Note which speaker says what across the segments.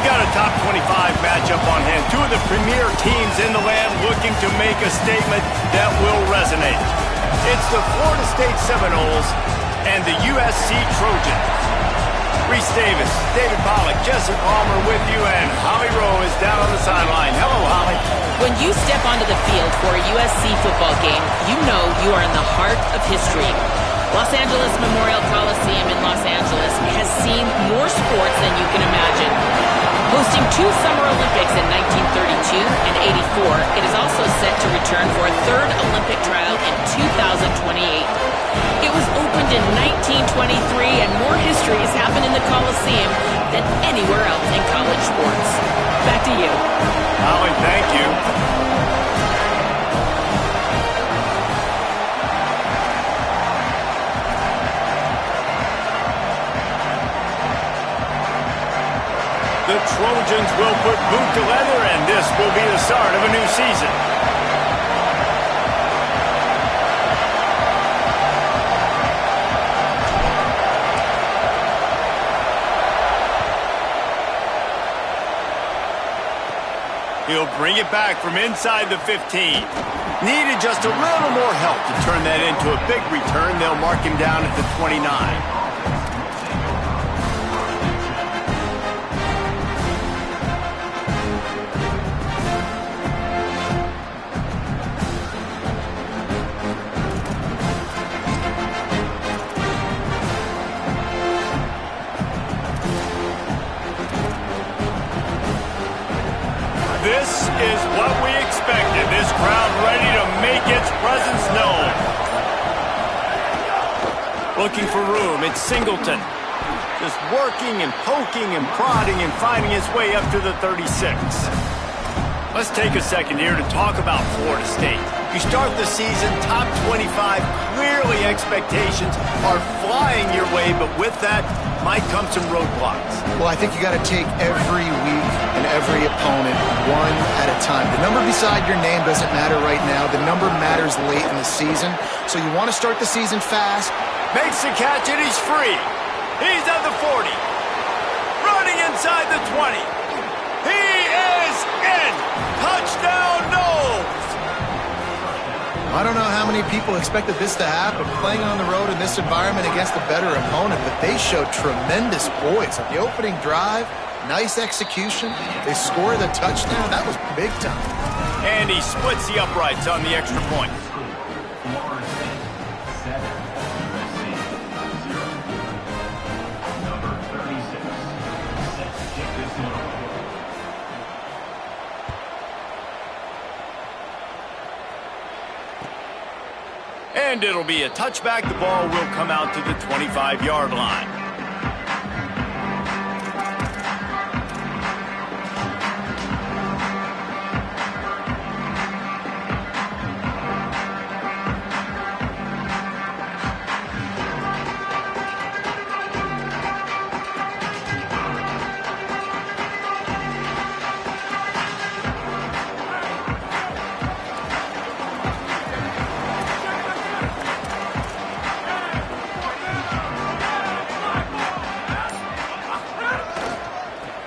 Speaker 1: got a top 25 matchup on hand. Two of the premier teams in the land looking to make a statement that will resonate. It's the Florida State Seminoles and the USC Trojans. Reese Davis, David Pollack, Jessup Palmer with you, and Holly Rowe is down on the sideline. Hello, Holly.
Speaker 2: When you step onto the field for a USC football game, you know you are in the heart of history. Los Angeles Memorial Coliseum in Los Angeles has seen more sports than you can imagine. Hosting two Summer Olympics in 1932 and 84, it is also set to return for a third Olympic trial in 2028. It was opened in 1923, and more history has happened in the Coliseum than anywhere else in college sports. Back to you.
Speaker 1: Holly, thank you. The Trojans will put boot to leather, and this will be the start of a new season. He'll bring it back from inside the 15. Needed just a little more help to turn that into a big return. They'll mark him down at the 29. This is what we expected. This crowd ready to make its presence known. Looking for room. It's Singleton. Just working and poking and prodding and finding his way up to the 36. Let's take a second here to talk about Florida State. You start the season top 25. Clearly expectations are flying your way, but with that might come some roadblocks.
Speaker 3: Well, I think you got to take every week and every opponent one at a time. The number beside your name doesn't matter right now. The number matters late in the season. So you want to start the season fast.
Speaker 1: Makes the catch and he's free. He's at the 40. Running inside the 20. He is in. Touchdown, Noles.
Speaker 3: I don't know how many people expected this to happen, playing on the road in this environment against a better opponent, but they showed tremendous poise. On the opening drive, nice execution. They scored a touchdown. That was big time.
Speaker 1: And he splits the uprights on the extra point. And it'll be a touchback. The ball will come out to the 25-yard line.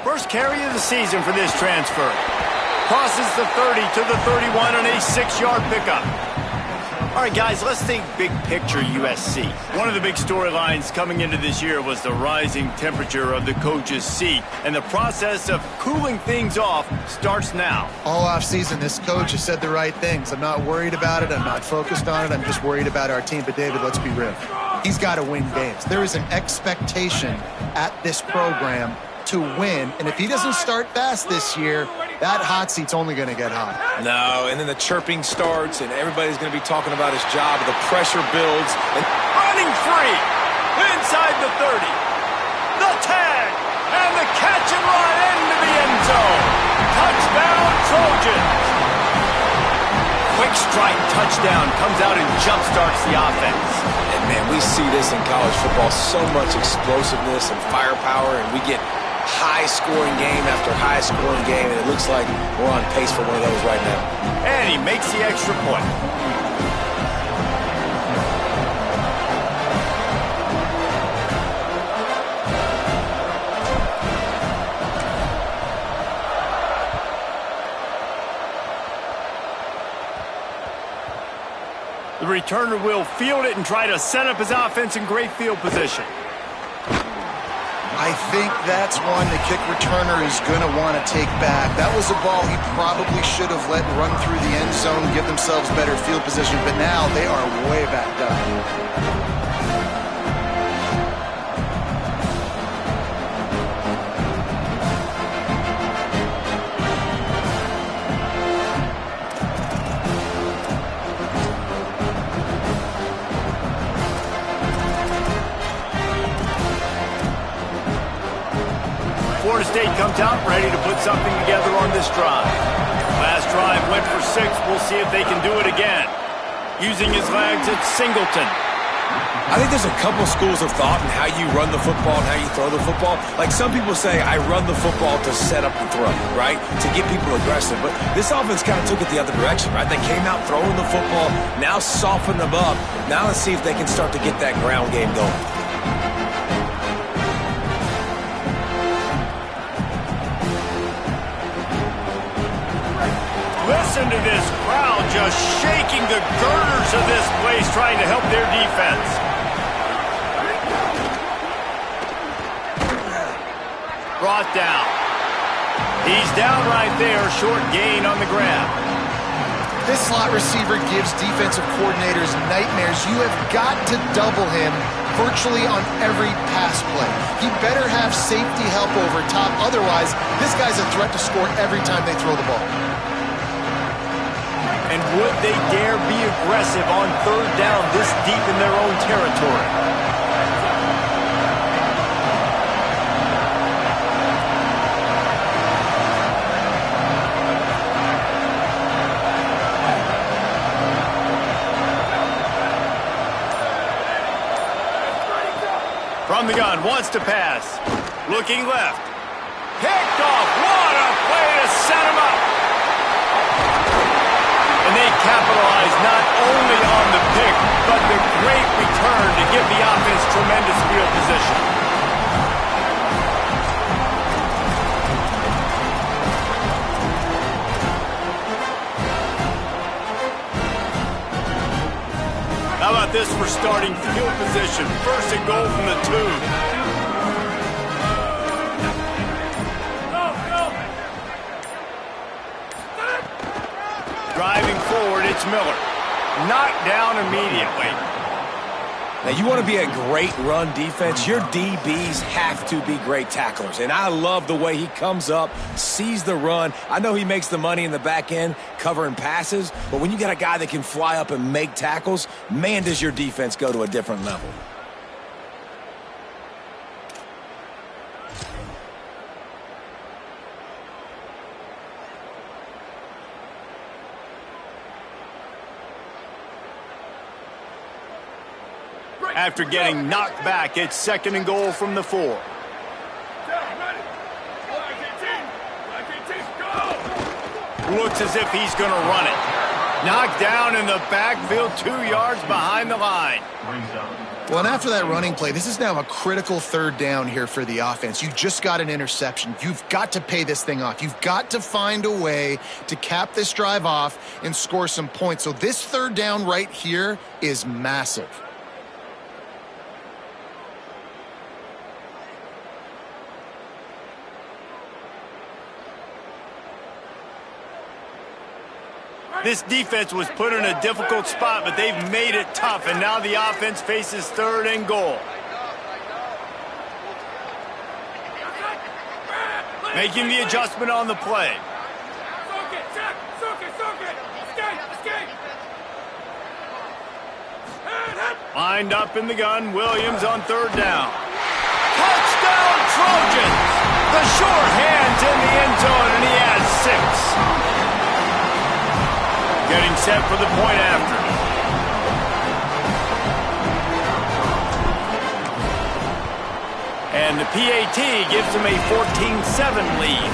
Speaker 1: First carry of the season for this transfer. Crosses the 30 to the 31 on a 6-yard pickup. All right, guys, let's think big picture USC. One of the big storylines coming into this year was the rising temperature of the coach's seat, and the process of cooling things off starts now.
Speaker 3: All offseason, this coach has said the right things. I'm not worried about it. I'm not focused on it. I'm just worried about our team. But, David, let's be real. He's got to win games. There is an expectation at this program to win, and if he doesn't start fast this year, that hot seat's only going to get hot.
Speaker 4: No, and then the chirping starts, and everybody's going to be talking about his job. The pressure builds. And
Speaker 1: running free inside the 30. The tag and the catch and run into the end zone. Touchdown, Trojans. Quick strike touchdown comes out and jump-starts the offense.
Speaker 4: And, man, we see this in college football, so much explosiveness and firepower, and we get high-scoring game after high-scoring game, and it looks like we're on pace for one of those right now.
Speaker 1: And he makes the extra point. The returner will field it and try to set up his offense in great field position.
Speaker 3: I think that's one the kick returner is going to want to take back. That was a ball he probably should have let run through the end zone, give themselves better field position, but now they are way backed up.
Speaker 1: Florida State comes out ready to put something together on this drive. Last drive went for 6. We'll see if they can do it again. Using his legs, it's Singleton.
Speaker 4: I think there's a couple schools of thought in how you run the football and how you throw the football. Like some people say, I run the football to set up the throw, right? To get people aggressive. But this offense kind of took it the other direction, right? They came out throwing the football, now soften them up. Now let's see if they can start to get that ground game going.
Speaker 1: Listen to this crowd just shaking the girders of this place, trying to help their defense. Brought down. He's down right there, short gain on the grab.
Speaker 3: This slot receiver gives defensive coordinators nightmares. You have got to double him virtually on every pass play. He better have safety help over top. Otherwise, this guy's a threat to score every time they throw the ball.
Speaker 1: And would they dare be aggressive on 3rd down this deep in their own territory? From the gun, wants to pass. Looking left. Picked off. What a play to set him up. And they capitalize not only on the pick, but the great return to give the offense tremendous field position. How about this for starting field position? 1st and goal from the 2. Driving forward, it's Miller. Knocked down immediately.
Speaker 4: Now, you want to be a great run defense, your DBs have to be great tacklers. And I love the way he comes up, sees the run. I know he makes the money in the back end covering passes, but when you got a guy that can fly up and make tackles, man, does your defense go to a different level.
Speaker 1: After getting knocked back, it's 2nd and goal from the 4. Looks as if he's going to run it. Knocked down in the backfield, 2 yards behind the line.
Speaker 3: Well, and after that running play, this is now a critical 3rd down here for the offense. You just got an interception. You've got to pay this thing off. You've got to find a way to cap this drive off and score some points. So this 3rd down right here is massive.
Speaker 1: This defense was put in a difficult spot, but they've made it tough, and now the offense faces 3rd and goal. Making the adjustment on the play. Lined up in the gun, Williams on 3rd down. Touchdown, Trojans! The short hands in the end zone, and he has 6. Getting set for the point after. And the PAT gives them a 14-7 lead.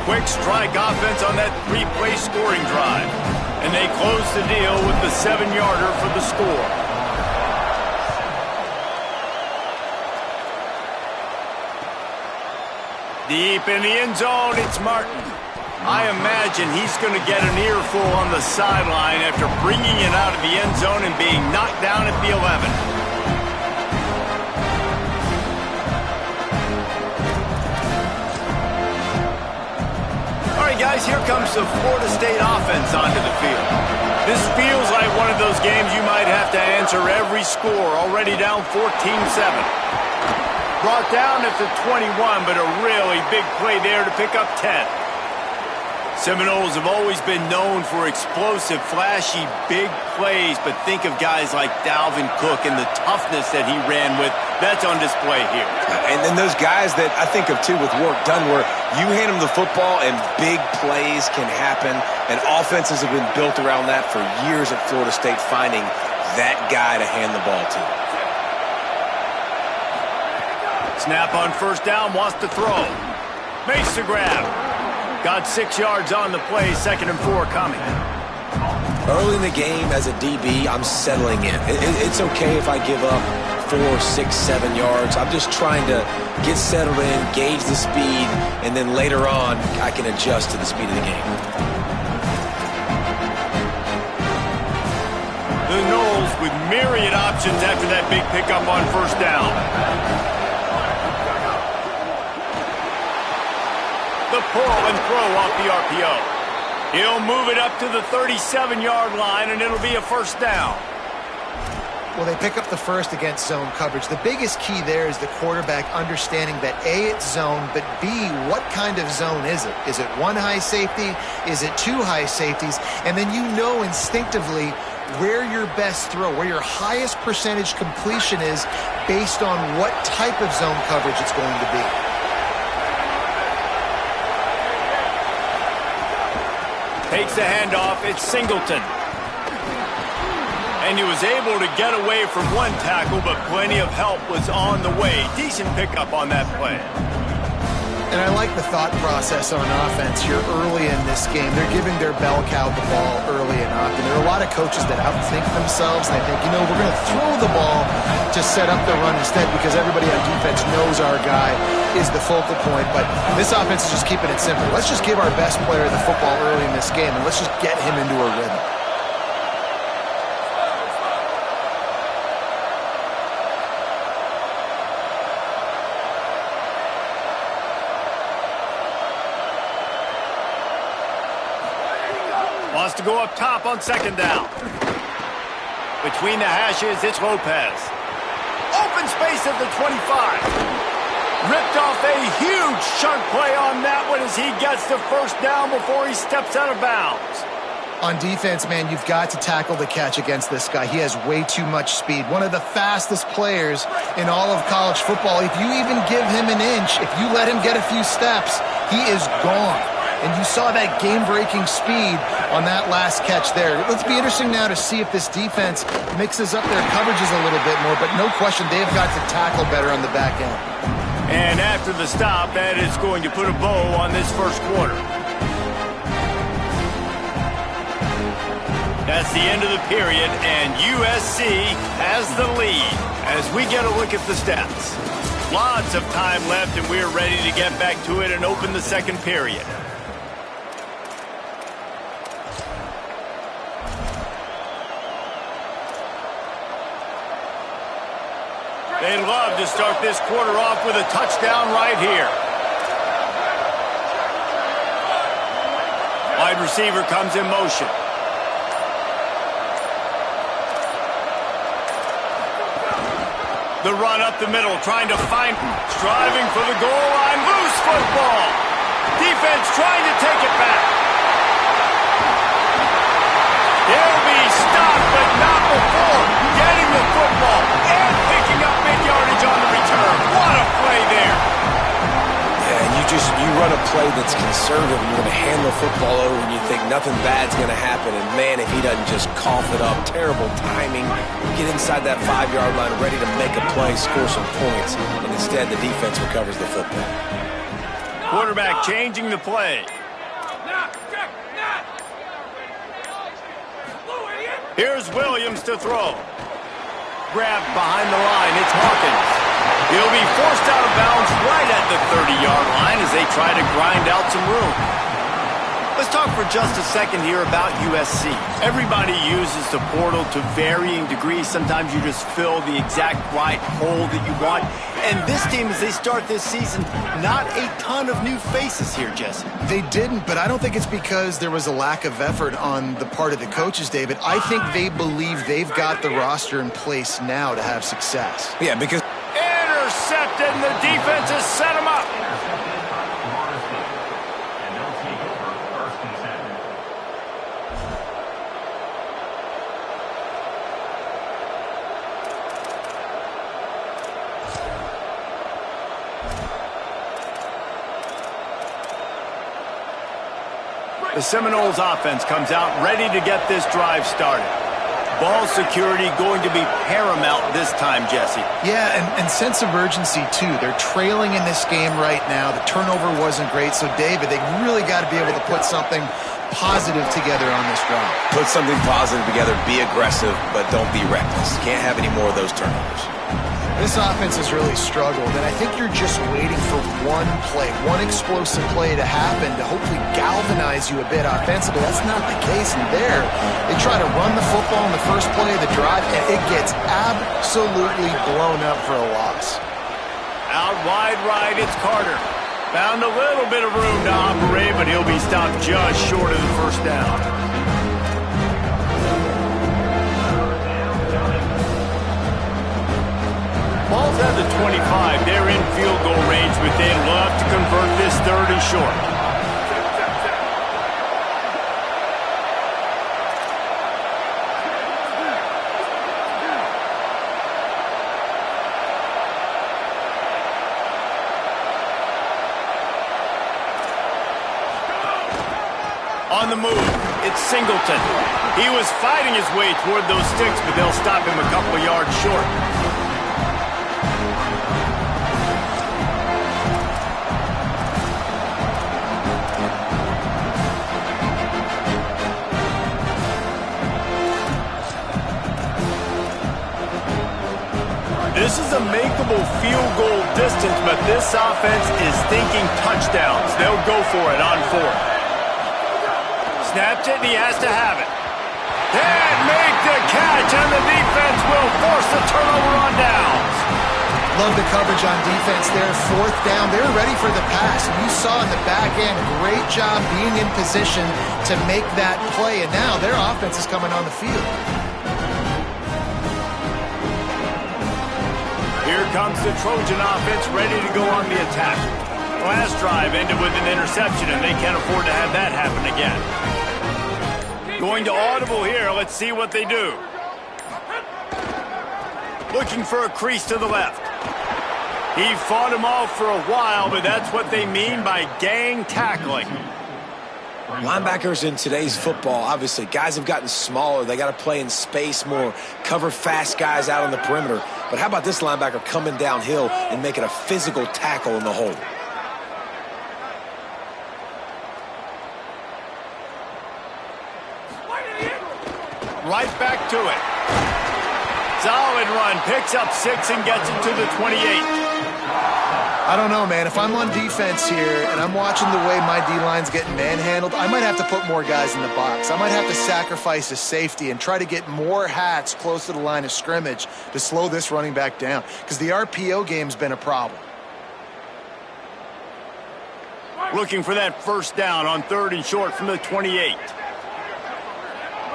Speaker 1: Quick strike offense on that 3-play scoring drive. And they close the deal with the 7-yarder for the score. Deep in the end zone, it's Martin. I imagine he's going to get an earful on the sideline after bringing it out of the end zone and being knocked down at the 11. Guys, here comes the Florida State offense onto the field. This feels like one of those games you might have to answer every score, already down 14-7. Brought down at the 21, but a really big play there to pick up 10. Seminoles have always been known for explosive, flashy, big plays, but think of guys like Dalvin Cook and the toughness that he ran with. That's on display here.
Speaker 4: And then those guys that I think of, too, with work done, where you hand them the football and big plays can happen, and offenses have been built around that for years at Florida State, finding that guy to hand the ball to.
Speaker 1: Snap on first down, wants to throw. Makes the grab. Got 6 yards on the play, 2nd and 4 coming.
Speaker 4: Early in the game, as a DB, I'm settling in. It's okay if I give up 4, 6, 7 yards. I'm just trying to get settled in, gauge the speed, and then later on, I can adjust to the speed of the game.
Speaker 1: The Noles with myriad options after that big pickup on first down. The pull and throw off the RPO. He'll move it up to the 37-yard line, and it'll be a first down.
Speaker 3: Well, they pick up the first against zone coverage. The biggest key there is the quarterback understanding that A, it's zone, but B, what kind of zone is it? Is it one high safety? Is it two high safeties? And then you know instinctively where your best throw, where your highest percentage completion is based on what type of zone coverage it's going to be.
Speaker 1: Takes the handoff. It's Singleton. And he was able to get away from one tackle, but plenty of help was on the way. Decent pickup on that play.
Speaker 3: And I like the thought process on offense here early in this game. They're giving their bell cow the ball early and often. There are a lot of coaches that outthink themselves, and they think, you know, we're going to throw the ball to set up the run instead because everybody on defense knows our guy is the focal point. But this offense is just keeping it simple. Let's just give our best player the football early in this game, and let's just get him into a rhythm.
Speaker 1: Wants to go up top on second down. Between the hashes, it's Lopez. Open space at the 25. Ripped off a huge chunk play on that one as he gets the first down before he steps out of bounds.
Speaker 3: On defense, man, you've got to tackle the catch against this guy. He has way too much speed. One of the fastest players in all of college football. If you even give him an inch, if you let him get a few steps, he is gone. And you saw that game-breaking speed on that last catch there. Let's be interesting now to see if this defense mixes up their coverages a little bit more, but no question they've got to tackle better on the back end.
Speaker 1: And after the stop, that is going to put a bow on this first quarter. That's the end of the period, and USC has the lead as we get a look at the stats. Lots of time left, and we're ready to get back to it and open the second period. They'd love to start this quarter off with a touchdown right here. Wide receiver comes in motion. The run up the middle, trying to find, striving for the goal line, loose football. Defense trying to take it back. They'll be stopped, but not before getting the football and picking up mid-yardage on the return. What a play there.
Speaker 4: Yeah, and you run a play that's conservative, and you're going to hand the football over, and you think nothing bad's going to happen. And, man, if he doesn't just cough it up, terrible timing, get inside that 5-yard line, ready to make a play, score some points, and instead the defense recovers the football.
Speaker 1: Quarterback changing the play. Here's Williams to throw. Grabbed behind the line. It's Hawkins. He'll be forced out of bounds right at the 30-yard line as they try to grind out some room. Let's talk for just a second here about USC. Everybody uses the portal to varying degrees. Sometimes you just fill the exact right hole that you want. And this team, as they start this season, not a ton of new faces here, Jesse.
Speaker 3: They didn't, but I don't think it's because there was a lack of effort on the part of the coaches, David. I think they believe they've got the roster in place now to have success.
Speaker 4: Yeah, because...
Speaker 1: Intercepted, and the defense has set him up. The Seminoles offense comes out ready to get this drive started. Ball security going to be paramount this time, Jesse.
Speaker 3: Yeah, and sense of urgency, too. They're trailing in this game right now. The turnover wasn't great. So, David, they really got to be able to put something positive together on this drive.
Speaker 4: Put something positive together, be aggressive, but don't be reckless. Can't have any more of those turnovers.
Speaker 3: This offense has really struggled, and I think you're just waiting for one play, one explosive play to happen to hopefully galvanize you a bit offensively. That's not the case in there. They try to run the football in the first play of the drive, and it gets absolutely blown up for a loss.
Speaker 1: Out wide right, it's Carter. Found a little bit of room to operate, but he'll be stopped just short of the first down. Ball's at the 25. They're in field goal range, but they'd love to convert this third and short. On the move, it's Singleton. He was fighting his way toward those sticks, but they'll stop him a couple of yards short. This is a makeable field goal distance, but this offense is thinking touchdowns. They'll go for it on fourth. Snapped it, and he has to have it. Can't make the catch, and the defense will force the turnover on downs.
Speaker 3: Love the coverage on defense there. Fourth down, they're ready for the pass. You saw in the back end, great job being in position to make that play, and now their offense is coming on the field.
Speaker 1: Here comes the Trojan offense ready to go on the attack. Last drive ended with an interception, and they can't afford to have that happen again. Going to audible here. Let's see what they do. Looking for a crease to the left. He fought him off for a while, but that's what they mean by gang tackling.
Speaker 4: Linebackers in today's football, obviously, guys have gotten smaller. They got to play in space more, cover fast guys out on the perimeter. But how about this linebacker coming downhill and making a physical tackle in the hole?
Speaker 1: Right back to it. Solid run, picks up 6 and gets it to the 28.
Speaker 3: I don't know, man. If I'm on defense here and I'm watching the way my D-line's getting manhandled, I might have to put more guys in the box. I might have to sacrifice a safety and try to get more hats close to the line of scrimmage to slow this running back down, because the RPO game's been a problem.
Speaker 1: Looking for that first down on third and short from the 28.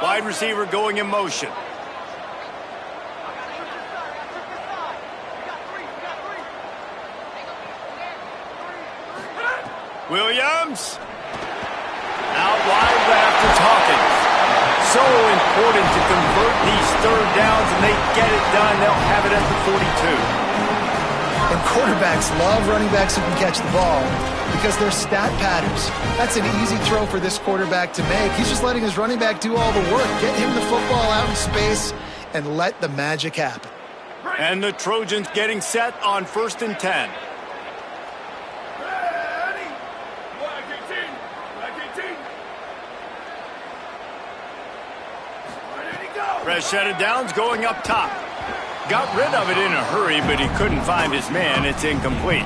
Speaker 1: Wide receiver going in motion. Williams. Out wide left, it's Hawkins. So important to convert these third downs, and they get it done. They'll have it at the 42.
Speaker 3: And quarterbacks love running backs who can catch the ball because they're stat patterns. That's an easy throw for this quarterback to make. He's just letting his running back do all the work. Get him the football out in space and let the magic happen.
Speaker 1: And the Trojans getting set on 1st and 10. Fresh set of downs going up top. Got rid of it in a hurry, but he couldn't find his man. It's incomplete.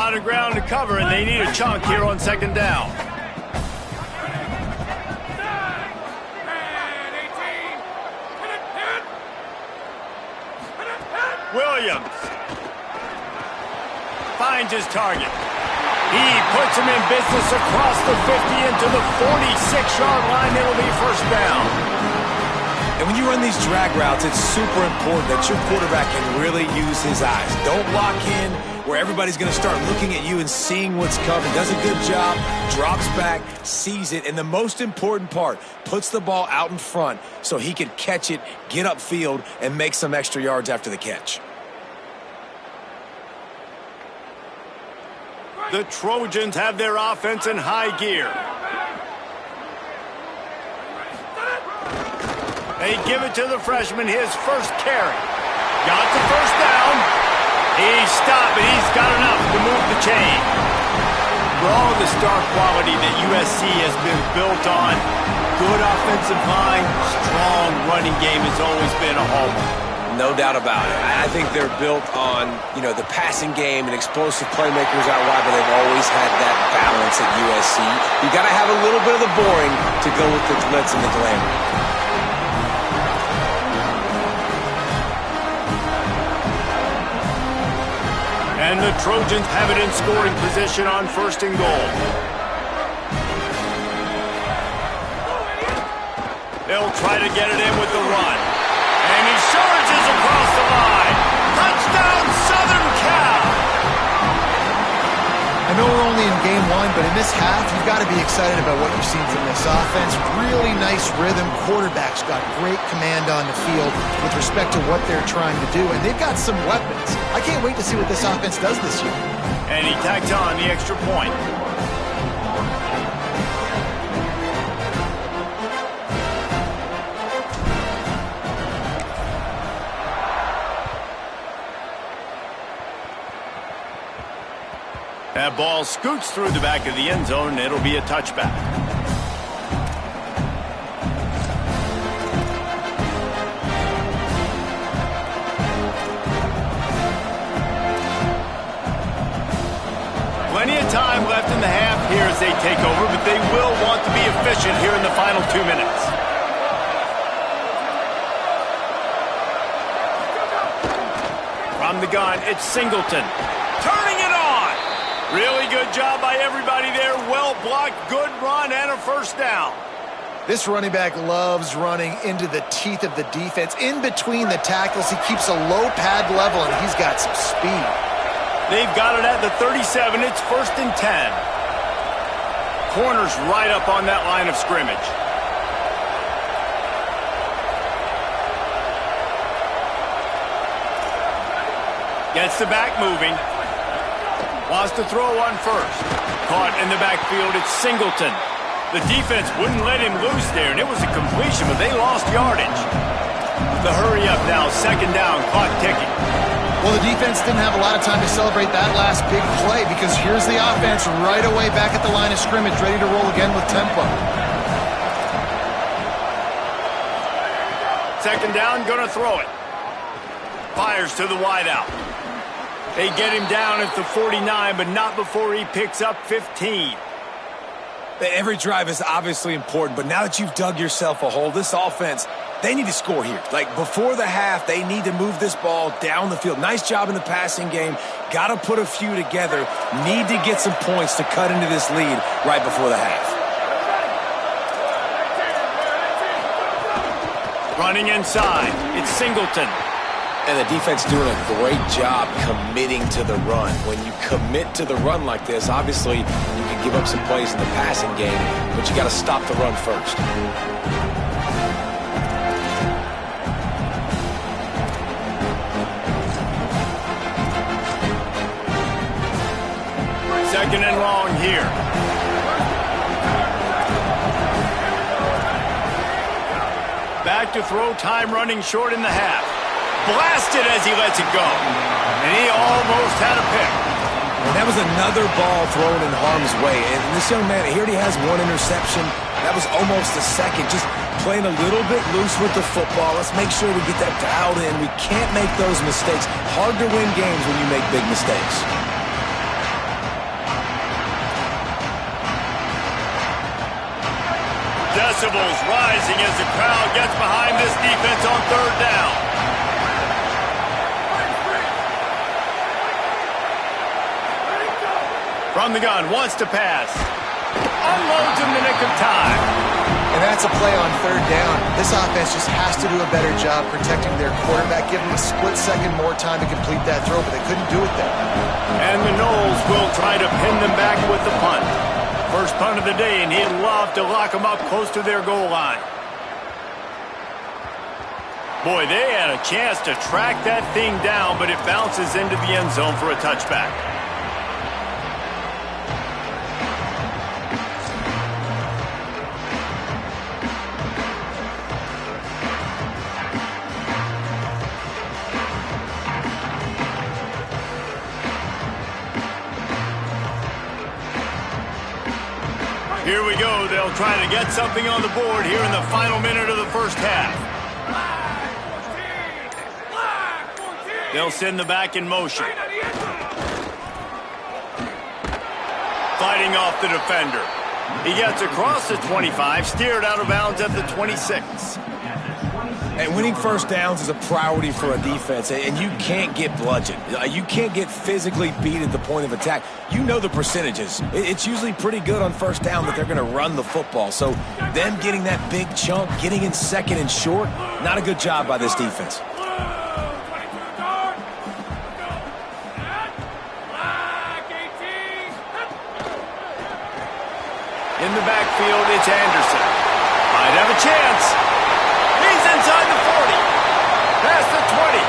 Speaker 1: lot of ground to cover, and they need a chunk here on second down. Williams finds his target. He puts him in business across the 50 into the 46-yard line. It'll be first down.
Speaker 4: And when you run these drag routes, it's super important that your quarterback can really use his eyes. Don't lock in where everybody's going to start looking at you and seeing what's coming. Does a good job, drops back, sees it, and the most important part, puts the ball out in front so he can catch it, get upfield, and make some extra yards after the catch.
Speaker 1: The Trojans have their offense in high gear. They give it to the freshman, his first carry. Got the first down. He's stopped, but he's got enough to move the chain. For all the star quality that USC has been built on, good offensive line, strong running game has always been a hallmark.
Speaker 4: No doubt about it. I think they're built on, the passing game and explosive playmakers out wide, but they've always had that balance at USC. You got to have a little bit of the boring to go with the glitz and the glamour.
Speaker 1: And the Trojans have it in scoring position on first and goal. They'll try to get it in with the run. And he surges across the line. Touchdown, Southern Cal!
Speaker 3: I know we're only in game one, but in this half, you've got to be excited about what you've seen from this offense. Really nice rhythm. Quarterback's got great command on the field with respect to what they're trying to do, and they've got some weapons. I can't wait to see what this offense does this year.
Speaker 1: And he tacked on the extra point. That ball scoots through the back of the end zone, and it'll be a touchback. Plenty of time left in the half here as they take over, but they will want to be efficient here in the final 2 minutes. From the gun, it's Singleton. Turning it on! Really good job by everybody there. Well blocked, good run, and a first down.
Speaker 3: This running back loves running into the teeth of the defense. In between the tackles, he keeps a low pad level, and he's got some speed.
Speaker 1: They've got it at the 37. It's first and 10. Corner's right up on that line of scrimmage. Gets the back moving. Wants to throw on first. Caught in the backfield, it's Singleton. The defense wouldn't let him loose there, and it was a completion, but they lost yardage. The hurry up now, second down, clock ticking.
Speaker 3: Well, the defense didn't have a lot of time to celebrate that last big play because here's the offense right away back at the line of scrimmage, ready to roll again with tempo.
Speaker 1: Second down, gonna throw it. Fires to the wideout. They get him down at the 49, but not before he picks up 15.
Speaker 4: Every drive is obviously important, but now that you've dug yourself a hole, this offense, they need to score here. Like, before the half, they need to move this ball down the field. Nice job in the passing game. Got to put a few together. Need to get some points to cut into this lead right before the half.
Speaker 1: Running inside, it's Singleton.
Speaker 4: And the defense doing a great job committing to the run. When you commit to the run like this, obviously you can give up some plays in the passing game, but you got to stop the run first.
Speaker 1: Second and long here. Back to throw, time running short in the half. Blasted as he lets it go. And he almost had a pick.
Speaker 4: And that was another ball thrown in harm's way. And this young man, he already has one interception. That was almost a second. Just playing a little bit loose with the football. Let's make sure we get that dialed in. We can't make those mistakes. Hard to win games when you make big mistakes.
Speaker 1: decibels rising as the crowd gets behind this defense on third down. From the gun, wants to pass. Unloads in the nick of time.
Speaker 3: And that's a play on third down. This offense just has to do a better job protecting their quarterback, give them a split second more time to complete that throw, but they couldn't do it there.
Speaker 1: And the Knowles will try to pin them back with the punt. First punt of the day, and he'd love to lock them up close to their goal line. Boy, they had a chance to track that thing down, but it bounces into the end zone for a touchback. Here we go. They'll try to get something on the board here in the final minute of the first half. They'll send the back in motion. Fighting off the defender. He gets across the 25, steered out of bounds at the 26.
Speaker 4: And winning first downs is a priority for a defense, and you can't get bludgeoned. You can't get physically beat at the point of attack. You know the percentages. It's usually pretty good on first down that they're going to run the football. So them getting that big chunk, getting in second and short, not a good job by this defense.
Speaker 1: In the backfield, it's Anderson. Might have a chance. He's inside the 40. Past the 20.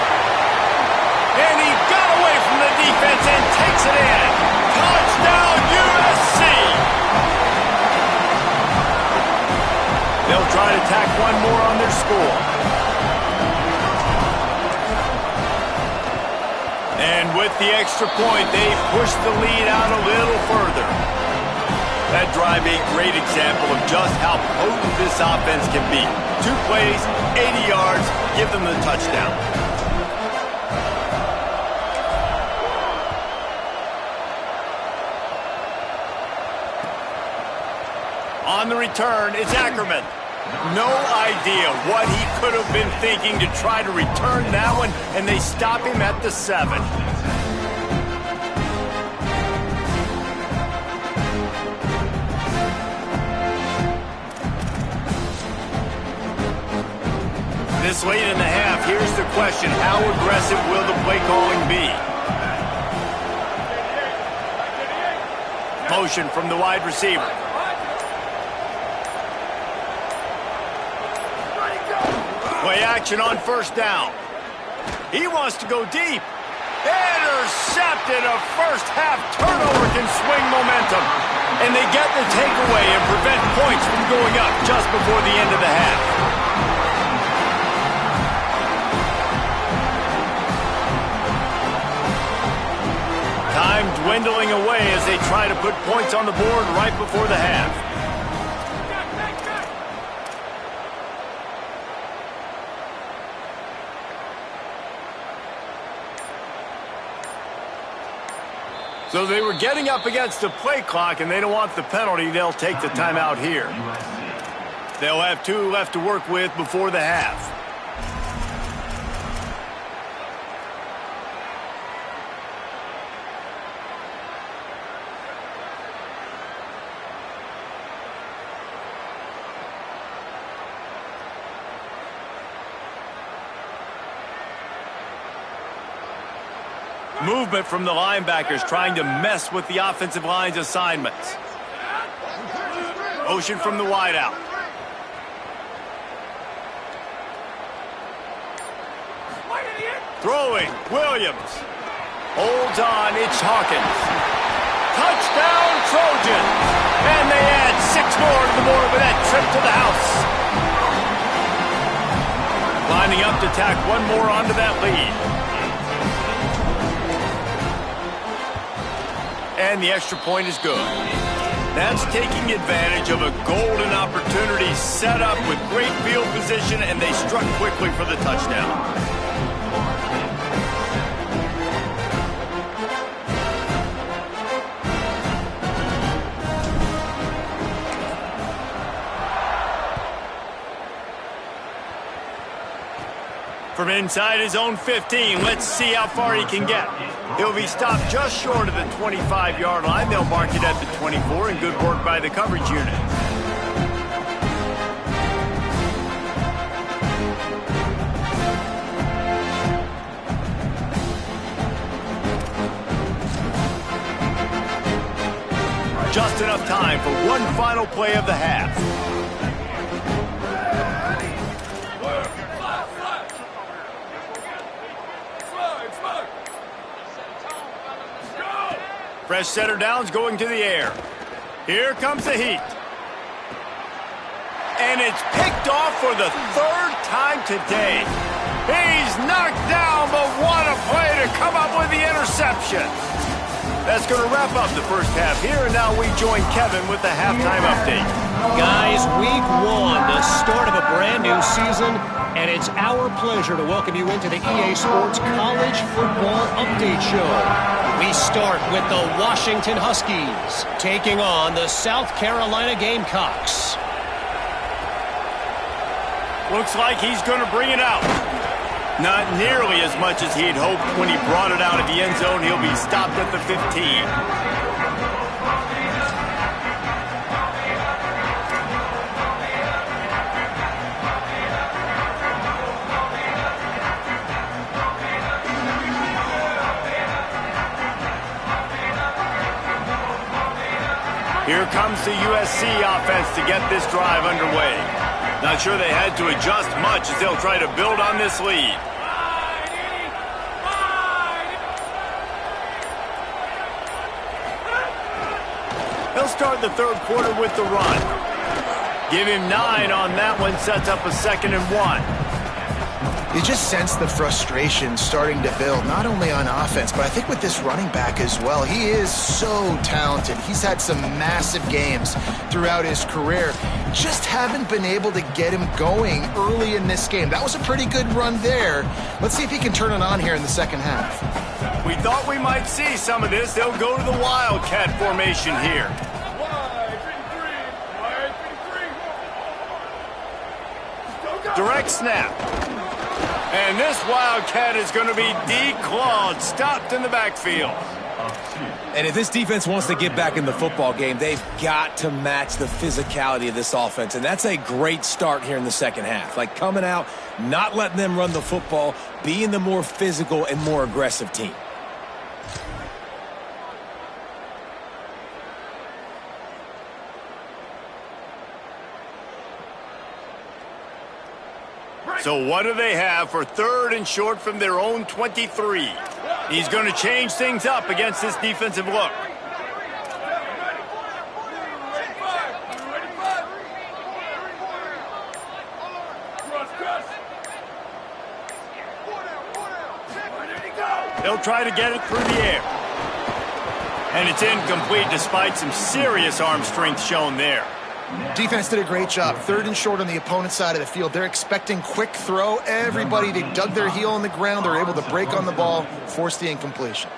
Speaker 1: And he got away from the defense and takes it in. Touchdown, USC! They'll try to tack one more on their score. And with the extra point, they've pushed the lead out a little further. That drive a great example of just how potent this offense can be. 2 plays, 80 yards, give them the touchdown. On the return, it's Ackerman. No idea what he could have been thinking to try to return that one, and they stop him at the 7. This late in the half, here's the question. How aggressive will the play calling be? Motion from the wide receiver. Play action on first down. He wants to go deep. Intercepted. A first half turnover can swing momentum. And they get the takeaway and prevent points from going up just before the end of the half. Time dwindling away as they try to put points on the board right before the half. So they were getting up against the play clock, and they don't want the penalty. They'll take the timeout here. They'll have 2 left to work with before the half. Movement from the linebackers trying to mess with the offensive line's assignments. Motion from the wideout. Throwing, Williams. Holds on, it's Hawkins. Touchdown, Trojans. And they add 6 more to the board with that trip to the house. Lining up to tack one more onto that lead. And the extra point is good. That's taking advantage of a golden opportunity set up with great field position, and they struck quickly for the touchdown. From inside his own 15, let's see how far he can get. He'll be stopped just short of the 25-yard line. They'll mark it at the 24, and good work by the coverage unit. Just enough time for one final play of the half. Fresh setter downs going to the air. Here comes the heat. And it's picked off for the third time today. He's knocked down, but what a play to come up with the interception. That's going to wrap up the first half here, and now we join Kevin with the halftime update.
Speaker 5: Guys, week one, the start of a brand new season, and it's our pleasure to welcome you into the EA Sports College Football Update Show. We start with the Washington Huskies taking on the South Carolina Gamecocks.
Speaker 1: Looks like he's going to bring it out. Not nearly as much as he'd hoped when he brought it out of the end zone. He'll be stopped at the 15. Here comes the USC offense to get this drive underway. Not sure they had to adjust much as they'll try to build on this lead. They'll start the third quarter with the run. Give him 9 on that one, sets up a 2nd and 1.
Speaker 3: You just sense the frustration starting to build, not only on offense, but I think with this running back as well. He is so talented. He's had some massive games throughout his career. Just haven't been able to get him going early in this game. That was a pretty good run there. Let's see if he can turn it on here in the second half.
Speaker 1: We thought we might see some of this. They'll go to the Wildcat formation here. Direct snap. And this Wildcat is going to be declawed, stopped in the backfield.
Speaker 4: And if this defense wants to get back in the football game, they've got to match the physicality of this offense. And that's a great start here in the second half. Like coming out, not letting them run the football, being the more physical and more aggressive team.
Speaker 1: So what do they have for 3rd and short from their own 23? He's going to change things up against this defensive look. They'll try to get it through the air. And it's incomplete despite some serious arm strength shown there.
Speaker 3: Defense did a great job. 3rd and short on the opponent's side of the field. They're expecting quick throw. Everybody, they dug their heel on the ground. They're able to break on the ball, force the incompletion.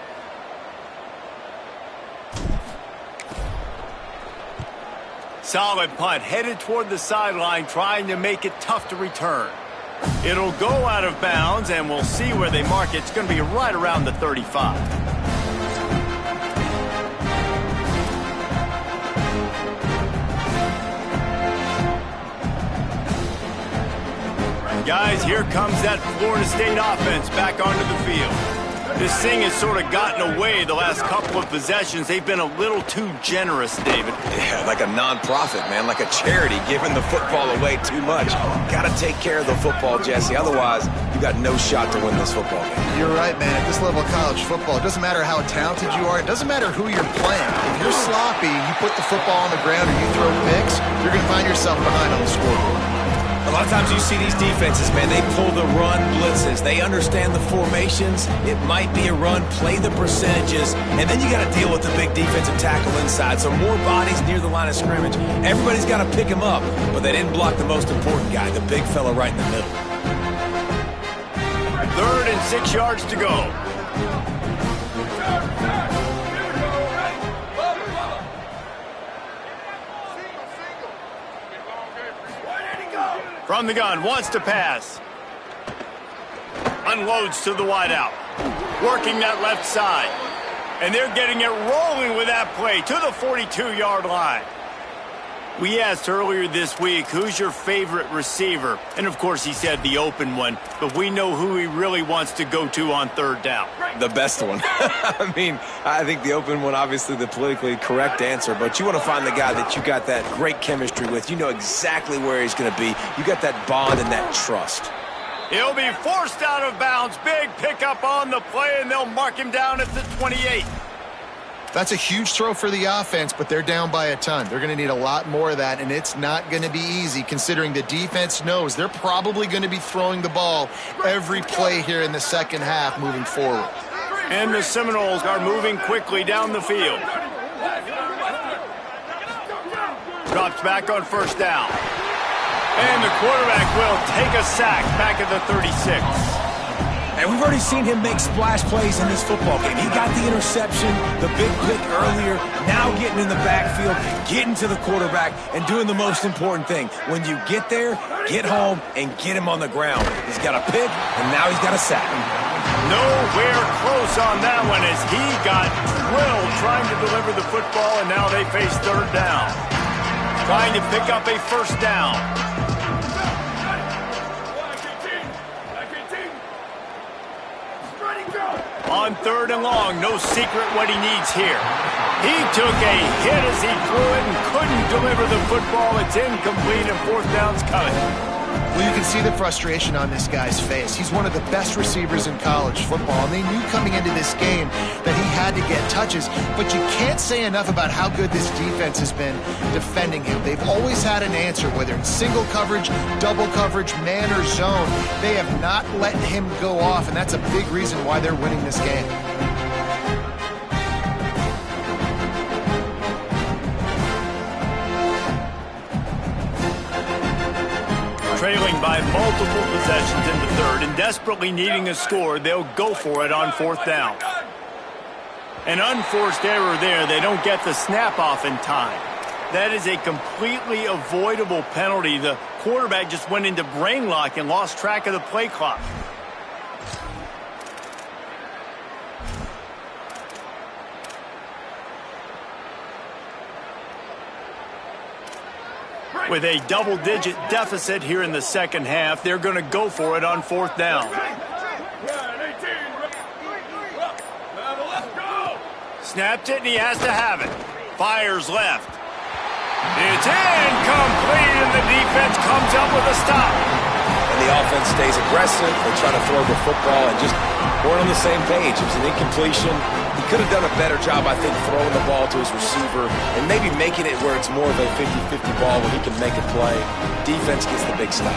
Speaker 1: Solid punt, headed toward the sideline, trying to make it tough to return. It'll go out of bounds, and we'll see where they mark it. It's going to be right around the 35. Guys, here comes that Florida State offense back onto the field. This thing has sort of gotten away the last couple of possessions. They've been a little too generous, David.
Speaker 4: Yeah, like a non-profit, man, like a charity, giving the football away too much. Got to take care of the football, Jesse. Otherwise, you got no shot to win this football game.
Speaker 3: You're right, man. At this level of college football, it doesn't matter how talented you are. It doesn't matter who you're playing. If you're sloppy, you put the football on the ground or you throw picks, you're going to find yourself behind on the scoreboard.
Speaker 4: A lot of times you see these defenses, man, they pull the run blitzes. They understand the formations. It might be a run, play the percentages, and then you got to deal with the big defensive tackle inside. So more bodies near the line of scrimmage. Everybody's got to pick him up, but they didn't block the most important guy, the big fella right in the middle.
Speaker 1: 3rd and 6 yards to go. From the gun, wants to pass. Unloads to the wideout. Working that left side. And they're getting it rolling with that play to the 42-yard line. We asked earlier this week, who's your favorite receiver? And, of course, he said the open one. But we know who he really wants to go to on third down.
Speaker 4: The best one. I mean, I think the open one, obviously the politically correct answer. But you want to find the guy that you got that great chemistry with. You know exactly where he's going to be. You got that bond and that trust.
Speaker 1: He'll be forced out of bounds. Big pickup on the play, and they'll mark him down at the 28.
Speaker 3: That's a huge throw for the offense, but they're down by a ton. They're going to need a lot more of that, and it's not going to be easy considering the defense knows they're probably going to be throwing the ball every play here in the second half moving forward.
Speaker 1: And the Seminoles are moving quickly down the field. Drops back on first down. And the quarterback will take a sack back at the 36.
Speaker 4: And we've already seen him make splash plays in this football game. He got the interception, the big pick earlier, now getting in the backfield, getting to the quarterback, and doing the most important thing. When you get there, get home, and get him on the ground. He's got a pick, and now he's got a sack.
Speaker 1: Nowhere close on that one as he got drilled trying to deliver the football, and now they face third down. Trying to pick up a first down. On third and long, no secret what he needs here. He took a hit as he threw it and couldn't deliver the football. It's incomplete and fourth down's coming.
Speaker 3: Well, you can see the frustration on this guy's face. He's one of the best receivers in college football, and they knew coming into this game that he had to get touches, but you can't say enough about how good this defense has been defending him. They've always had an answer, whether it's single coverage, double coverage, man or zone. They have not let him go off, and that's a big reason why they're winning this game.
Speaker 1: Trailing by multiple possessions in the third and desperately needing a score, they'll go for it on fourth down. An unforced error there. They don't get the snap off in time. That is a completely avoidable penalty. The quarterback just went into brain lock and lost track of the play clock. With a double-digit deficit here in the second half, they're going to go for it on fourth down. Snapped it, and he has to have it. Fires left. It's incomplete, and the defense comes up with a stop.
Speaker 4: And the offense stays aggressive. They try to throw the football and just weren't on the same page. It was an incompletion. He could have done a better job, I think, throwing the ball to his receiver and maybe making it where it's more of a 50-50 ball where he can make a play. Defense gets the big stop.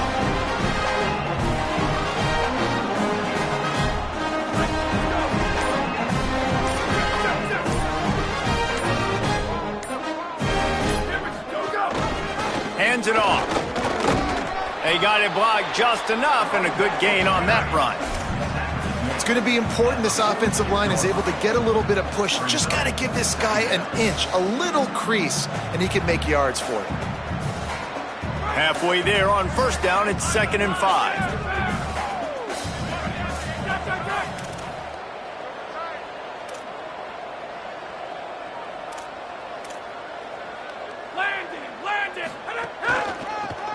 Speaker 1: Hands it off. They got it blocked just enough, and a good gain on that run.
Speaker 3: It's going to be important this offensive line is able to get a little bit of push. Just got to give this guy an inch, a little crease, and he can make yards for it.
Speaker 1: Halfway there on first down, it's 2nd and 5.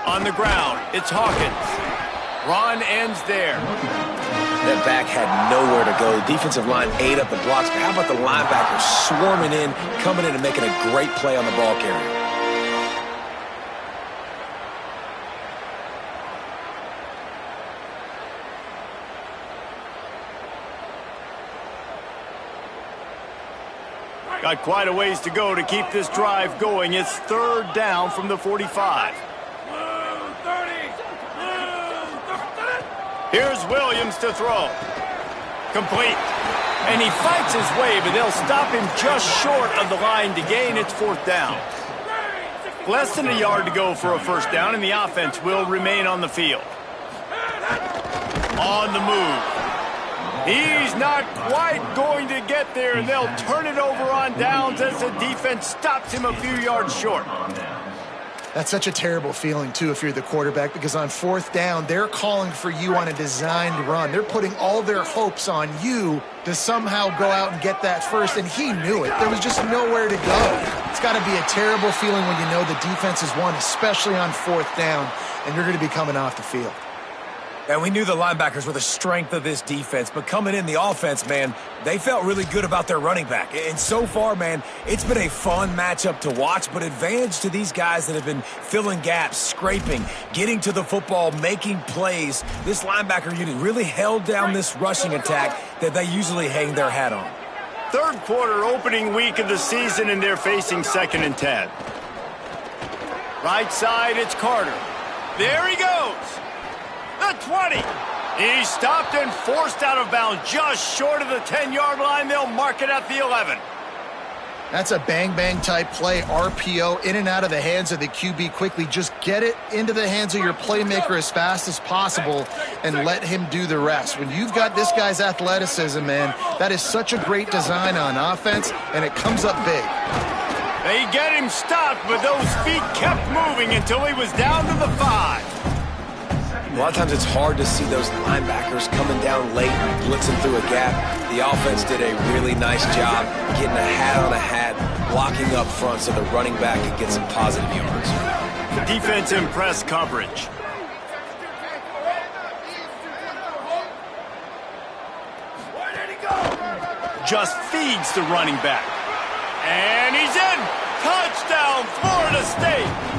Speaker 1: On the ground, it's Hawkins. Run ends there.
Speaker 4: That back had nowhere to go. The defensive line ate up the blocks, but how about the linebackers swarming in, coming in and making a great play on the ball carrier?
Speaker 1: Got quite a ways to go to keep this drive going. It's third down from the 45. Here's Williams to throw. Complete. And he fights his way, but they'll stop him just short of the line to gain. It's fourth down. Less than a yard to go for a first down, and the offense will remain on the field. On the move. He's not quite going to get there, and they'll turn it over on downs as the defense stops him a few yards short.
Speaker 3: That's such a terrible feeling, too, if you're the quarterback, because on fourth down, they're calling for you on a designed run. They're putting all their hopes on you to somehow go out and get that first, and he knew it. There was just nowhere to go. It's got to be a terrible feeling when you know the defense has won, especially on fourth down, and you're going to be coming off the field.
Speaker 4: And we knew the linebackers were the strength of this defense, but coming in the offense, man, they felt really good about their running back. And so far, man, it's been a fun matchup to watch, but advantage to these guys that have been filling gaps, scraping, getting to the football, making plays. This linebacker unit really held down this rushing attack that they usually hang their hat on.
Speaker 1: Third quarter opening week of the season, and they're facing 2nd and 10. Right side, it's Carter. There he goes. The 20. He's stopped and forced out of bounds just short of the 10-yard line. They'll mark it at the 11.
Speaker 3: That's a bang-bang type play, RPO, in and out of the hands of the QB quickly. Just get it into the hands of your playmaker as fast as possible and let him do the rest. When you've got this guy's athleticism, man, that is such a great design on offense, and it comes up big.
Speaker 1: They get him stopped, but those feet kept moving until he was down to the 5.
Speaker 4: A lot of times it's hard to see those linebackers coming down late, blitzing through a gap. The offense did a really nice job getting a hat on a hat, blocking up front so the running back could get some positive yards.
Speaker 1: Defense in press coverage. Just feeds the running back. And he's in. Touchdown, Florida State.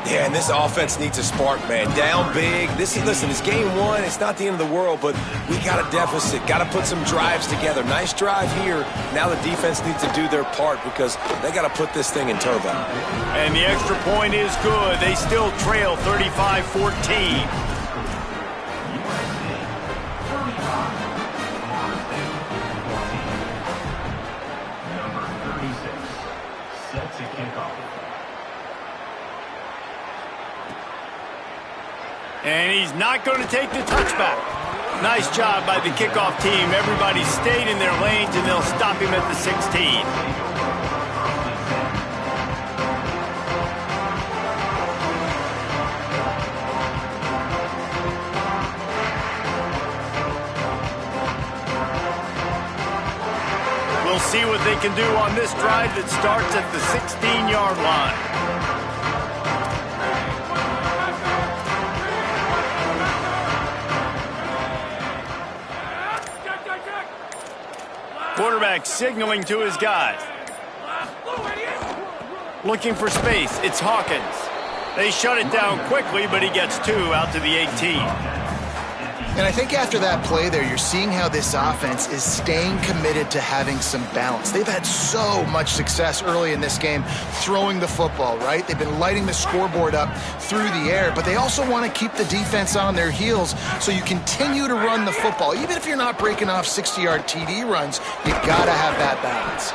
Speaker 4: Yeah, and this offense needs a spark, man. Down big. Listen, it's game 1. It's not the end of the world, but we got a deficit. Got to put some drives together. Nice drive here. Now the defense needs to do their part because they got to put this thing in turbo.
Speaker 1: And the extra point is good. They still trail 35-14. And he's not going to take the touchback. Nice job by the kickoff team. Everybody stayed in their lanes, and they'll stop him at the 16. We'll see what they can do on this drive that starts at the 16-yard line. Quarterback signaling to his guys. Looking for space. It's Hawkins. They shut it down quickly, but he gets 2 out to the 18.
Speaker 3: And I think after that play there, you're seeing how this offense is staying committed to having some balance. They've had so much success early in this game throwing the football, right? They've been lighting the scoreboard up through the air, but they also want to keep the defense on their heels, so you continue to run the football. Even if you're not breaking off 60-yard TD runs, you got to have that balance.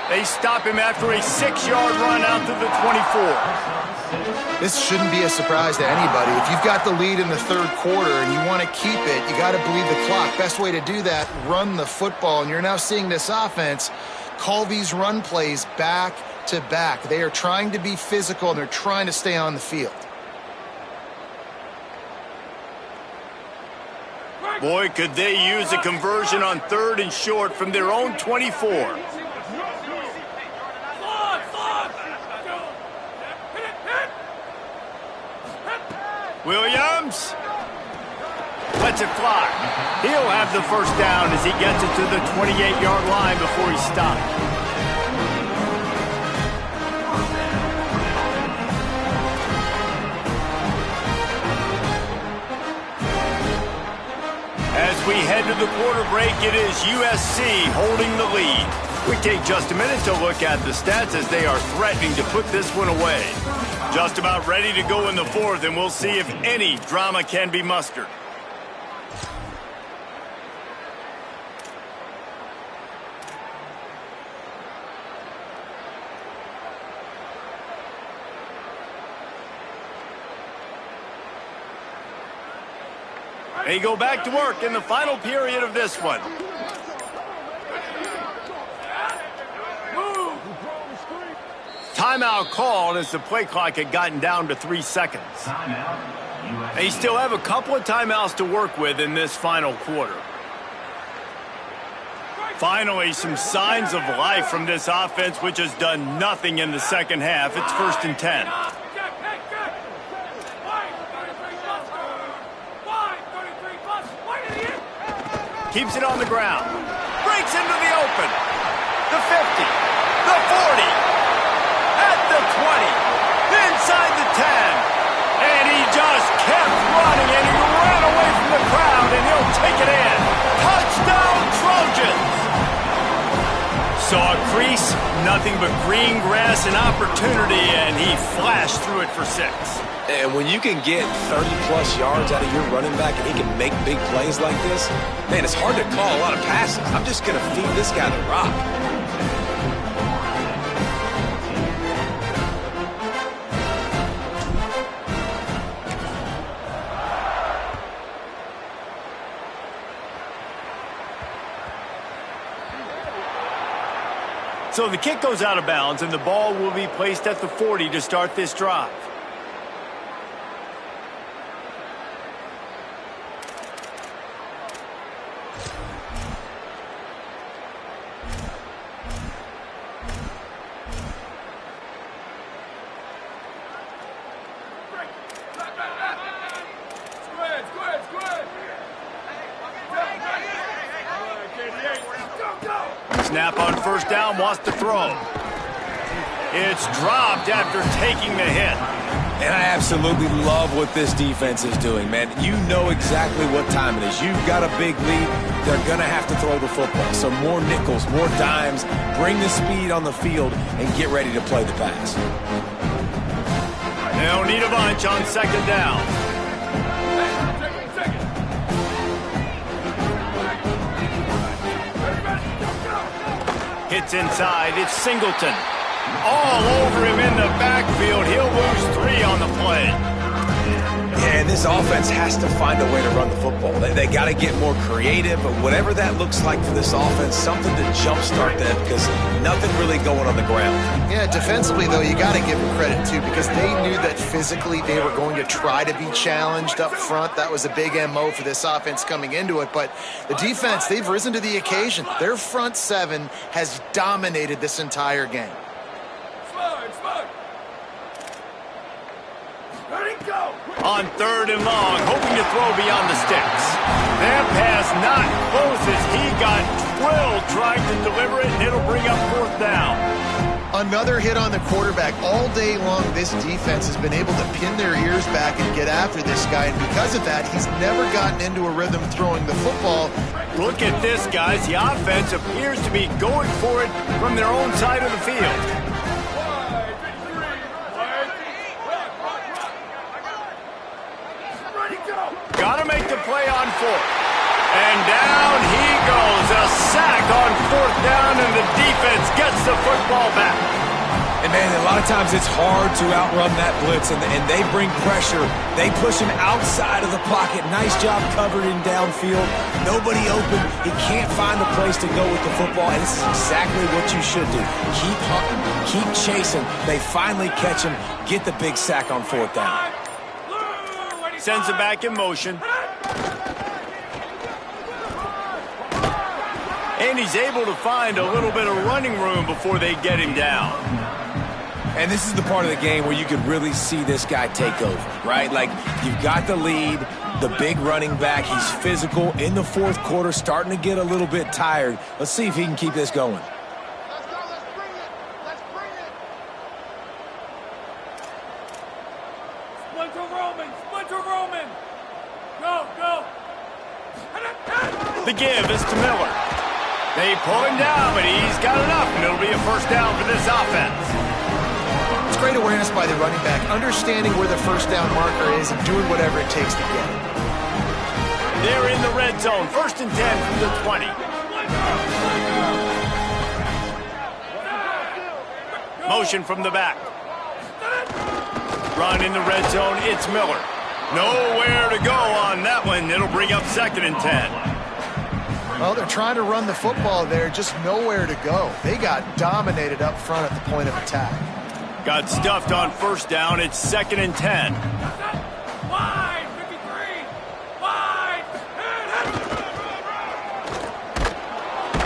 Speaker 1: They stop him after a 6-yard run out to the 24.
Speaker 3: This shouldn't be a surprise to anybody. If you've got the lead in the third quarter and you want to keep it, you got to bleed the clock. Best way to do that, run the football. And you're now seeing this offense call these run plays back to back. They are trying to be physical, and they're trying to stay on the field.
Speaker 1: Boy, could they use a conversion on 3rd and short from their own 24. Williams lets it fly. He'll have the first down as he gets it to the 28-yard line before he stopped. As we head to the quarter break, it is USC holding the lead. We take just a minute to look at the stats as they are threatening to put this one away. Just about ready to go in the 4th, and we'll see if any drama can be mustered. They go back to work in the final period of this one. timeout called as the play clock had gotten down to 3 seconds. They still have a couple of timeouts to work with in this final quarter. Finally, some signs of life from this offense, which has done nothing in the second half. It's 1st and 10. Keeps it on the ground. Breaks into the open. The 50. The 40. At the 20. Inside the 10. And he just kept running, and he ran away from the crowd, and he'll take it in. Touchdown, Trojans! Saw a crease, nothing but green grass and opportunity, and he flashed through it for 6.
Speaker 4: And when you can get 30-plus yards out of your running back and he can make big plays like this, man, it's hard to call a lot of passes. I'm just going to feed this guy the rock.
Speaker 1: So the kick goes out of bounds, and the ball will be placed at the 40 to start this drive. Snap on 1st down, wants to throw. It's dropped after taking the hit.
Speaker 4: And I absolutely love what this defense is doing, man. You know exactly what time it is. You've got a big lead. They're going to have to throw the football. So more nickels, more dimes, bring the speed on the field, and get ready to play the pass.
Speaker 1: They'll need a bunch on 2nd down. Hits inside. It's Singleton. All over him in the backfield. He'll lose 3 on the play.
Speaker 4: Yeah, and this offense has to find a way to run the football. They got to get more creative, but whatever that looks like for this offense, something to jumpstart them because nothing really going on the ground.
Speaker 3: Yeah, defensively, though, you got to give them credit, too, because they knew that physically they were going to try to be challenged up front. That was a big MO for this offense coming into it. But the defense, they've risen to the occasion. Their front 7 has dominated this entire game.
Speaker 1: On 3rd and long, hoping to throw beyond the sticks. That pass not close as he got drilled trying to deliver it, and it'll bring up 4th down.
Speaker 3: Another hit on the quarterback. All day long, this defense has been able to pin their ears back and get after this guy, and because of that, he's never gotten into a rhythm throwing the football.
Speaker 1: Look at this, guys. The offense appears to be going for it from their own side of the field. Got to make the play on 4th. And down he goes. A sack on 4th down, and the defense gets the football back.
Speaker 4: And, man, a lot of times it's hard to outrun that blitz, and they bring pressure. They push him outside of the pocket. Nice job covered in downfield. Nobody open. He can't find a place to go with the football, and this is exactly what you should do. Keep hunting. Keep chasing. They finally catch him. Get the big sack on 4th down.
Speaker 1: Sends it back in motion. And he's able to find a little bit of running room before they get him down.
Speaker 4: And this is the part of the game where you could really see this guy take over, right? Like, you've got the lead, the big running back. He's physical in the 4th quarter, starting to get a little bit tired. Let's see if he can keep this going.
Speaker 1: The give is to Miller. They pull him down, but he's got enough, and it'll be a 1st down for this offense.
Speaker 3: It's great awareness by the running back, understanding where the 1st down marker is and doing whatever it takes to get it.
Speaker 1: They're in the red zone. 1st and 10 from the 20. Motion from the back. Run in the red zone. It's Miller. Nowhere to go on that one. It'll bring up 2nd and 10.
Speaker 3: Well, they're trying to run the football there, just nowhere to go. They got dominated up front at the point of attack.
Speaker 1: Got stuffed on first down. It's 2nd and 10.
Speaker 6: Wide, 53. Wide.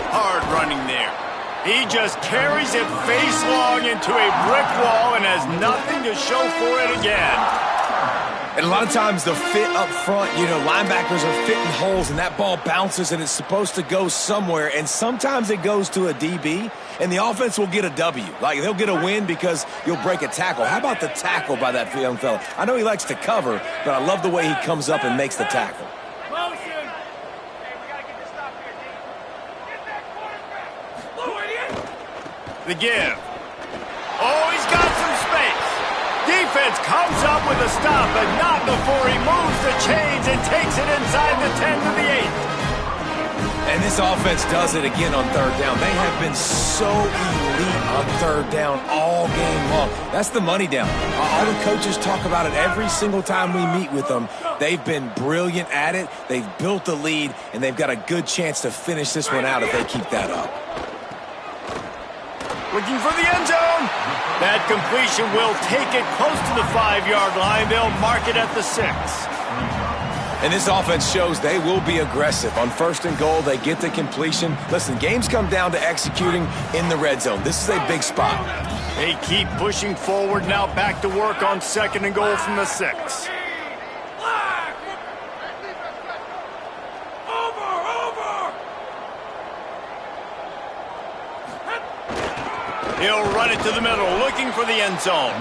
Speaker 1: Hard running there. He just carries it face long into a brick wall and has nothing to show for it again.
Speaker 4: And a lot of times the fit up front, linebackers are fitting holes and that ball bounces and it's supposed to go somewhere. And sometimes it goes to a DB and the offense will get a W. Like they'll get a win because you'll break a tackle. How about the tackle by that young fella? I know he likes to cover, but I love the way he comes up and makes the tackle.
Speaker 6: Motion. Hey, we got to get this stop here, Dave. Get that quarterback. Blue idiot.
Speaker 1: The give. Oh, he's got some space. Defense comes up with a stop, but not before he moves the chains and takes it inside the 10 to the 8.
Speaker 4: And this offense does it again on third down. They have been so elite on third down all game long. That's the money down. All the coaches talk about it every single time we meet with them. They've been brilliant at it. They've built the lead, and they've got a good chance to finish this one out if they keep that up.
Speaker 1: Looking for the end zone. That completion will take it close to the 5-yard line. They'll mark it at the 6.
Speaker 4: And this offense shows they will be aggressive. On 1st and goal, they get the completion. Listen, games come down to executing in the red zone. This is a big spot.
Speaker 1: They keep pushing forward now, back to work on 2nd and goal from the 6. He'll run it to the middle, looking for the end zone.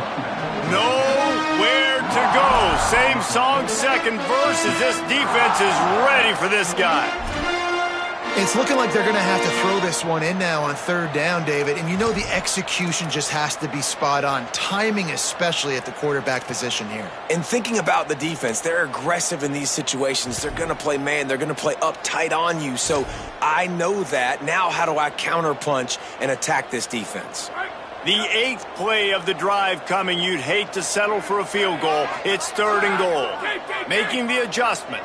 Speaker 1: Nowhere to go. Same song, second verse, as this defense is ready for this guy.
Speaker 3: It's looking like they're going to have to throw this one in now on third down, David. And you know the execution just has to be spot on. Timing especially at the quarterback position here.
Speaker 4: And thinking about the defense, they're aggressive in these situations. They're going to play man. They're going to play up tight on you. So I know that. Now how do I counterpunch and attack this defense?
Speaker 1: The 8th play of the drive coming. You'd hate to settle for a field goal. It's 3rd and goal. Making the adjustment.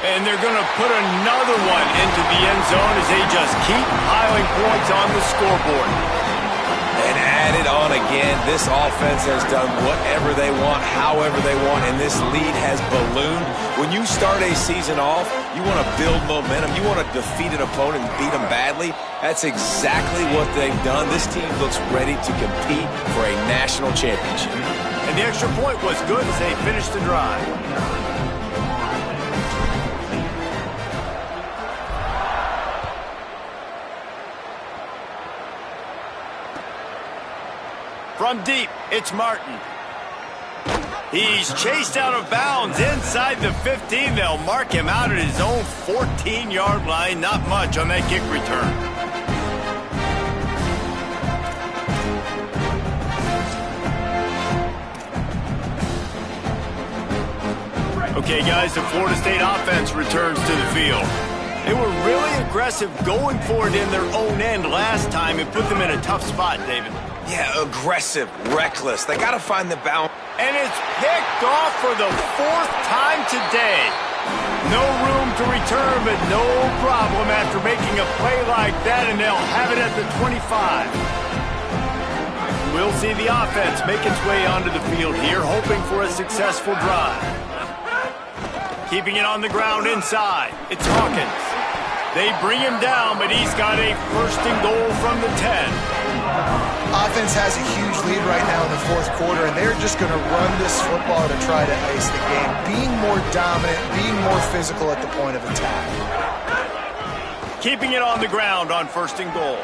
Speaker 1: And they're going to put another one into the end zone as they just keep piling points on the scoreboard.
Speaker 4: And add it on again. This offense has done whatever they want, however they want, and this lead has ballooned. When you start a season off, you want to build momentum. You want to defeat an opponent and beat them badly. That's exactly what they've done. This team looks ready to compete for a national championship.
Speaker 1: And the extra point was good as they finished the drive. From deep, it's Martin. He's chased out of bounds inside the 15. They'll mark him out at his own 14-yard line. Not much on that kick return. Okay, guys, the Florida State offense returns to the field. They were really aggressive going for it in their own end last time and put them in a tough spot, David.
Speaker 4: Yeah, aggressive, reckless. They got to find the balance.
Speaker 1: And it's picked off for the 4th time today. No room to return, but no problem after making a play like that, and they'll have it at the 25. We'll see the offense make its way onto the field here, hoping for a successful drive. Keeping it on the ground inside, it's Hawkins. They bring him down, but he's got a 1st and goal from the 10.
Speaker 3: Offense has a huge lead right now in the 4th quarter, and they're just going to run this football to try to ice the game. Being more dominant, being more physical at the point of attack.
Speaker 1: Keeping it on the ground on 1st and goal.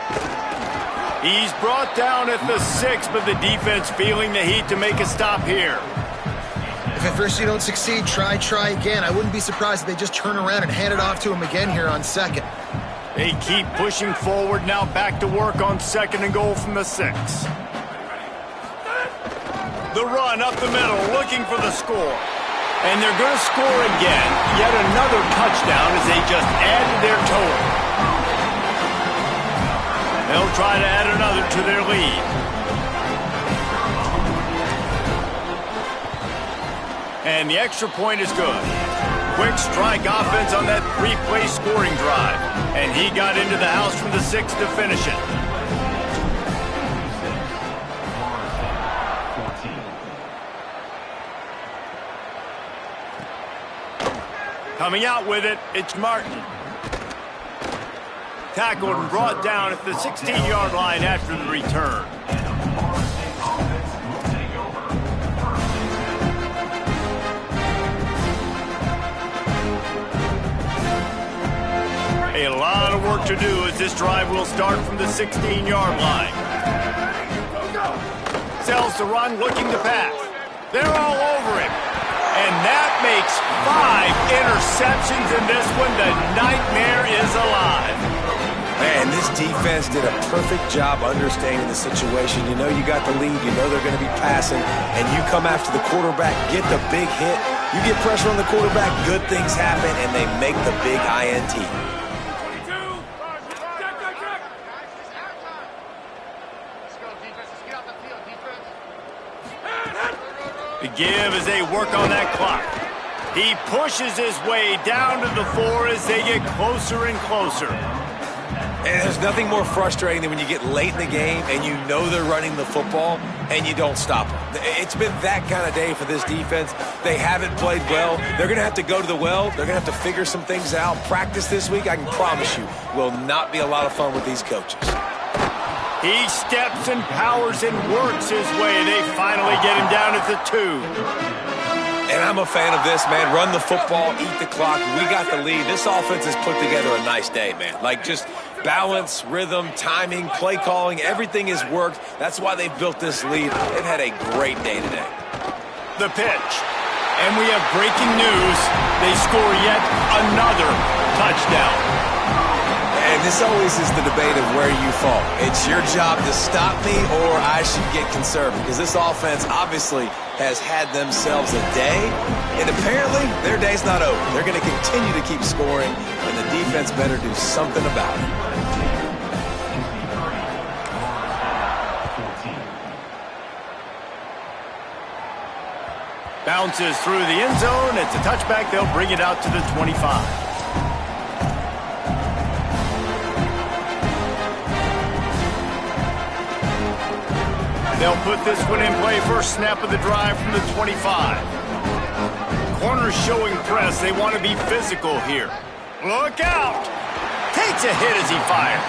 Speaker 1: He's brought down at the 6, but the defense feeling the heat to make a stop here.
Speaker 3: If at first you don't succeed, try again. I wouldn't be surprised if they just turn around and hand it off to him again here on 2nd.
Speaker 1: They keep pushing forward now, back to work on 2nd and goal from the 6. The run up the middle, looking for the score. And they're going to score again. Yet another touchdown as they just added their total. They'll try to add another to their lead. And the extra point is good. quick strike offense on that three-play scoring drive. And he got into the house from the 6 to finish it. Coming out with it, it's Martin. Tackled and brought down at the 16-yard line after the return. A lot of work to do as this drive will start from the 16-yard line. Sells the run, looking to pass. They're all over him. And that makes 5 interceptions in this one. The nightmare is alive.
Speaker 4: Man, this defense did a perfect job understanding the situation. You know you got the lead. You know they're going to be passing. And you come after the quarterback, get the big hit. You get pressure on the quarterback, good things happen, and they make the big INT.
Speaker 1: The give as they work on that clock. He pushes his way down to the 4 as they get closer and closer.
Speaker 4: And there's nothing more frustrating than when you get late in the game and you know they're running the football and you don't stop them. It's been that kind of day for this defense. They haven't played well. They're going to have to go to the well. They're going to have to figure some things out. Practice this week, I can promise you, will not be a lot of fun with these coaches.
Speaker 1: He steps and powers and works his way. They finally get him down at the 2.
Speaker 4: And I'm a fan of this, man. Run the football, eat the clock. We got the lead. This offense has put together a nice day, man. Like just balance, rhythm, timing, play calling, everything has worked. That's why they've built this lead. They've had a great day today.
Speaker 1: The pitch. And we have breaking news. They score yet another touchdown.
Speaker 4: And this always is the debate of where you fall. It's your job to stop me or I should get conservative. Because this offense obviously has had themselves a day. And apparently their day's not over. They're going to continue to keep scoring. And the defense better do something about it.
Speaker 1: Bounces through the end zone. It's a touchback. They'll bring it out to the 25. They'll put this one in play. First snap of the drive from the 25. Corners showing press. They want to be physical here. Look out! Takes a hit as he fires.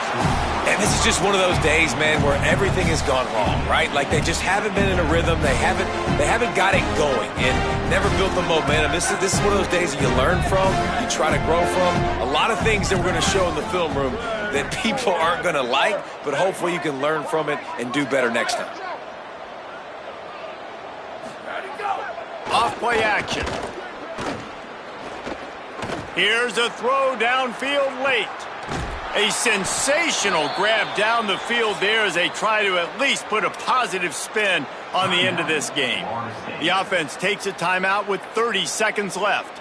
Speaker 4: And this is just one of those days, man, where everything has gone wrong, right? Like they just haven't been in a rhythm. They haven't got it going and never built the momentum. This is one of those days that you learn from, you try to grow from. A lot of things that we're going to show in the film room that people aren't going to like, but hopefully you can learn from it and do better next time.
Speaker 1: Off play action. Here's a throw downfield late. A sensational grab down the field there as they try to at least put a positive spin on the end of this game. The offense takes a timeout with 30 seconds left.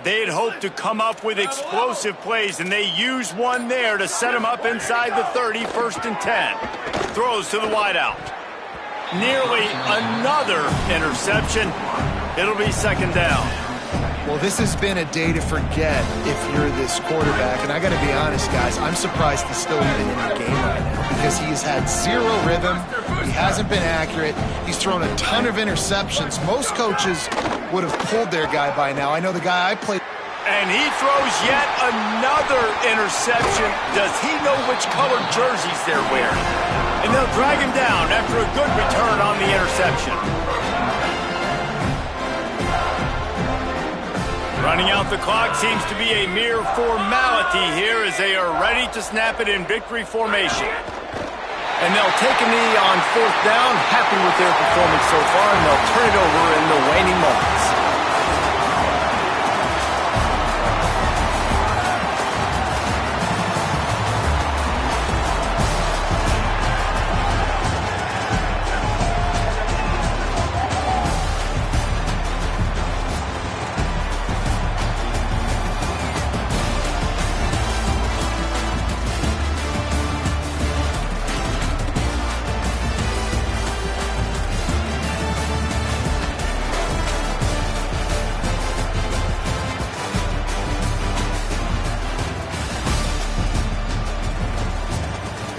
Speaker 1: They'd hoped to come up with explosive plays, and they used one there to set them up inside the 30, 1st and 10. Throws to the wideout. Nearly another interception. It'll be 2nd down.
Speaker 3: Well, this has been a day to forget if you're this quarterback. And I got to be honest, guys, I'm surprised he's still even in the game right now because he has had zero rhythm. He hasn't been accurate. He's thrown a ton of interceptions. Most coaches would have pulled their guy by now. I know the guy I played.
Speaker 1: And he throws yet another interception. Does he know which colored jerseys they're wearing? And they'll drag him down after a good return on the interception. Running out the clock seems to be a mere formality here as they are ready to snap it in victory formation. And they'll take a knee on 4th down, happy with their performance so far, and they'll turn it over in the waning moments.